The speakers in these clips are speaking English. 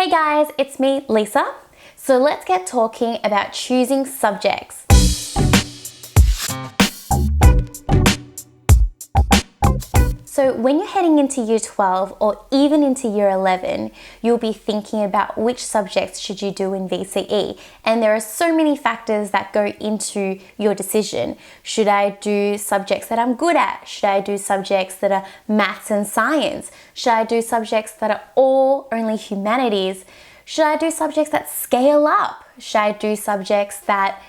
Hey guys, it's me, Lisa. So let's get talking about choosing subjects. So when you're heading into year 12 or even into year 11, you'll be thinking about which subjects should you do in VCE. And there are so many factors that go into your decision. Should I do subjects that I'm good at? Should I do subjects that are maths and science? Should I do subjects that are all only humanities? Should I do subjects that scale up? Should I do subjects that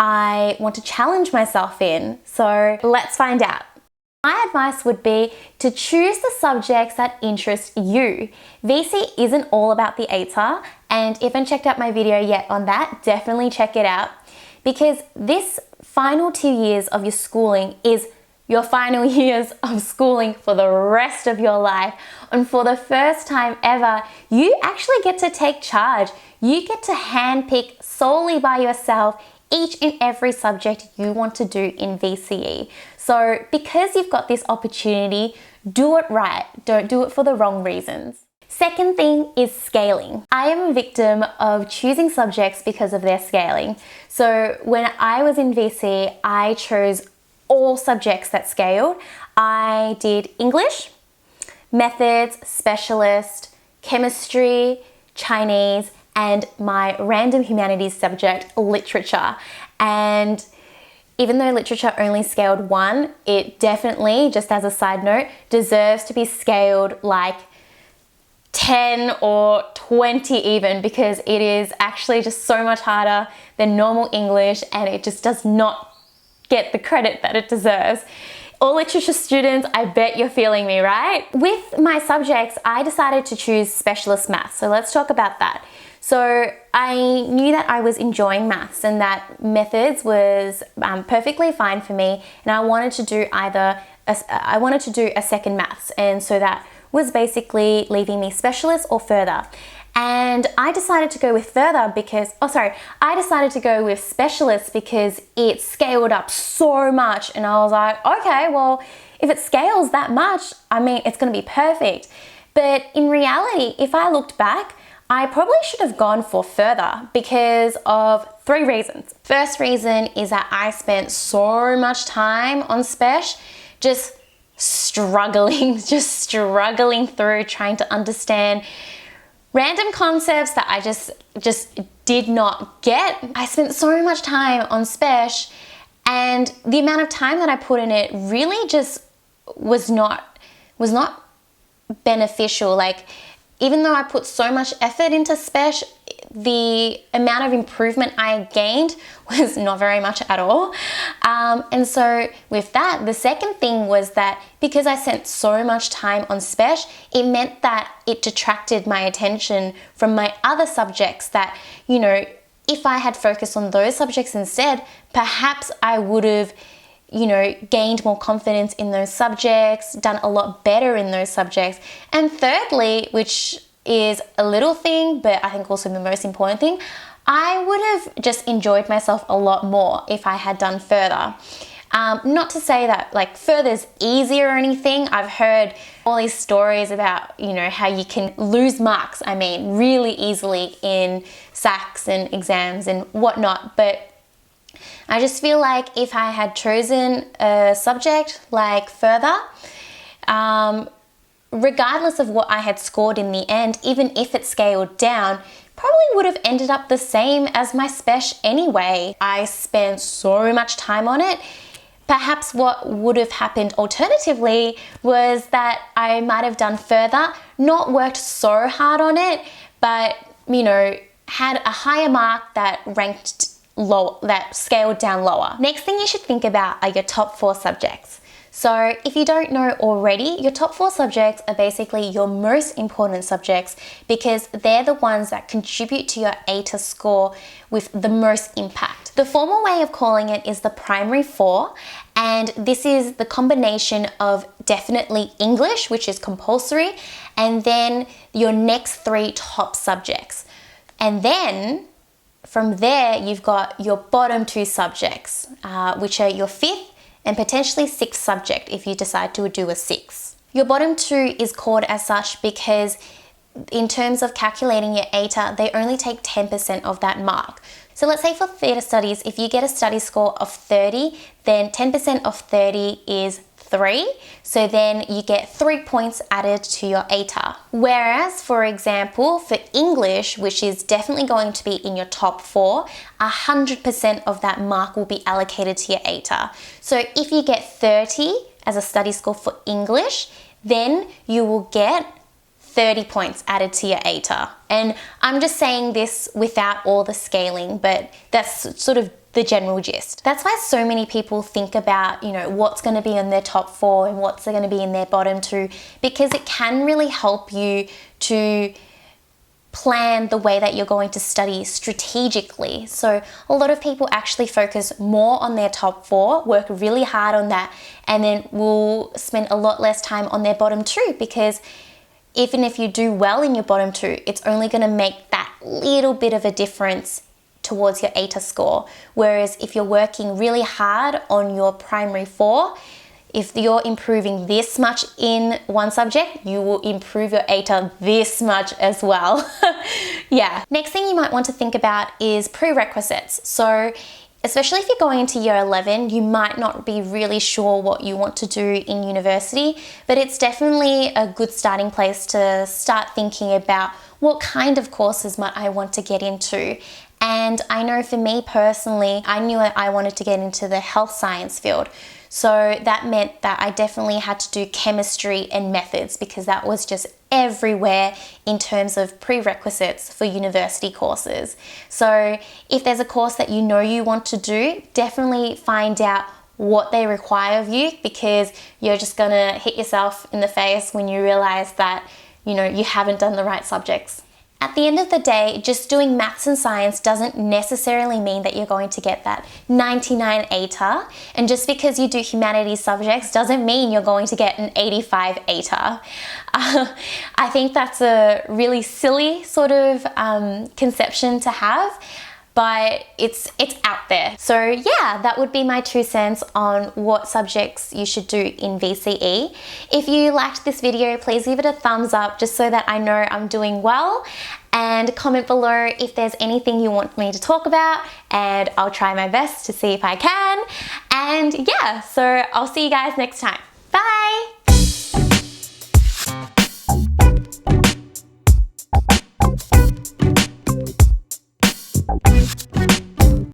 I want to challenge myself in? So let's find out. My advice would be to choose the subjects that interest you. VC isn't all about the ATAR, and if you haven't checked out my video yet on that, definitely check it out, because this final 2 years of your schooling is your final years of schooling for the rest of your life. And for the first time ever, you actually get to take charge. You get to handpick solely by yourself each and every subject you want to do in VCE. So because you've got this opportunity, do it right. Don't do it for the wrong reasons. Second thing is scaling. I am a victim of choosing subjects because of their scaling. So when I was in VCE, I chose all subjects that scaled. I did English, methods, specialist, chemistry, Chinese, and my random humanities subject, literature. And even though literature only scaled 1, it definitely, just as a side note, deserves to be scaled like 10 or 20 even, because it is actually just so much harder than normal English and it just does not get the credit that it deserves. All literature students, I bet you're feeling me, right? With my subjects, I decided to choose specialist maths. So let's talk about that. So I knew that I was enjoying maths and that methods was perfectly fine for me, and I wanted to do a second maths, and so that was basically leaving me specialist or further. And I decided to go with I decided to go with specialist because it scaled up so much, and I was like, okay, well, if it scales that much, I mean, it's going to be perfect. But in reality, if I looked back, I probably should have gone for further because of 3 reasons. First reason is that I spent so much time on spec, just struggling through trying to understand random concepts that I just did not get. I spent so much time on spec, and the amount of time that I put in it really just was not beneficial. Like, even though I put so much effort into spec, the amount of improvement I gained was not very much at all. And so with that, the second thing was that because I spent so much time on spec, it meant that it detracted my attention from my other subjects that, you know, if I had focused on those subjects instead, perhaps I would have, you know, gained more confidence in those subjects, done a lot better in those subjects. And thirdly, which is a little thing, but I think also the most important thing, I would have just enjoyed myself a lot more if I had done further. Not to say that like further's easier or anything. I've heard all these stories about, you know, how you can lose marks, really easily in SACs and exams and whatnot, but I just feel like if I had chosen a subject like further, regardless of what I had scored in the end, even if it scaled down, probably would have ended up the same as my spec anyway. I spent so much time on it. Perhaps what would have happened alternatively was that I might have done further, not worked so hard on it, but, you know, had a higher mark that ranked low, that scaled down lower. Next thing you should think about are your top 4 subjects. So if you don't know already, your top 4 subjects are basically your most important subjects because they're the ones that contribute to your ATAR score with the most impact. The formal way of calling it is the primary 4, and this is the combination of definitely English, which is compulsory, and then your next 3 top subjects. And then from there, you've got your bottom 2 subjects, which are your 5th and potentially 6th subject if you decide to do a 6th. Your bottom 2 is called as such because in terms of calculating your ATAR, they only take 10% of that mark. So let's say for theatre studies, if you get a study score of 30, then 10% of 30 is 3. So then you get 3 points added to your ATAR. Whereas, for example, for English, which is definitely going to be in your top 4, 100% of that mark will be allocated to your ATAR. So if you get 30 as a study score for English, then you will get 30 points added to your ATAR. And I'm just saying this without all the scaling, but that's sort of the general gist. That's why so many people think about, what's going to be in their top 4 and what's going to be in their bottom 2, because it can really help you to plan the way that you're going to study strategically. So a lot of people actually focus more on their top 4, work really hard on that, and then will spend a lot less time on their bottom 2, because even if you do well in your bottom 2, it's only going to make that little bit of a difference towards your ATAR score. Whereas if you're working really hard on your primary 4, if you're improving this much in one subject, you will improve your ATAR this much as well. Yeah. Next thing you might want to think about is prerequisites. So especially if you're going into year 11, you might not be really sure what you want to do in university, but it's definitely a good starting place to start thinking about what kind of courses might I want to get into. And I know for me personally, I knew I wanted to get into the health science field. So that meant that I definitely had to do chemistry and methods, because that was just everywhere in terms of prerequisites for university courses. So if there's a course that you want to do, definitely find out what they require of you, because you're just gonna hit yourself in the face when you realize that you haven't done the right subjects. At the end of the day, just doing maths and science doesn't necessarily mean that you're going to get that 99 ATAR. And just because you do humanities subjects doesn't mean you're going to get an 85 ATAR. I think that's a really silly sort of conception to have, but it's out there. So yeah, that would be my 2 cents on what subjects you should do in VCE. If you liked this video, please give it a thumbs up just so that I know I'm doing well, and comment below if there's anything you want me to talk about, and I'll try my best to see if I can. And yeah, so I'll see you guys next time. Bye!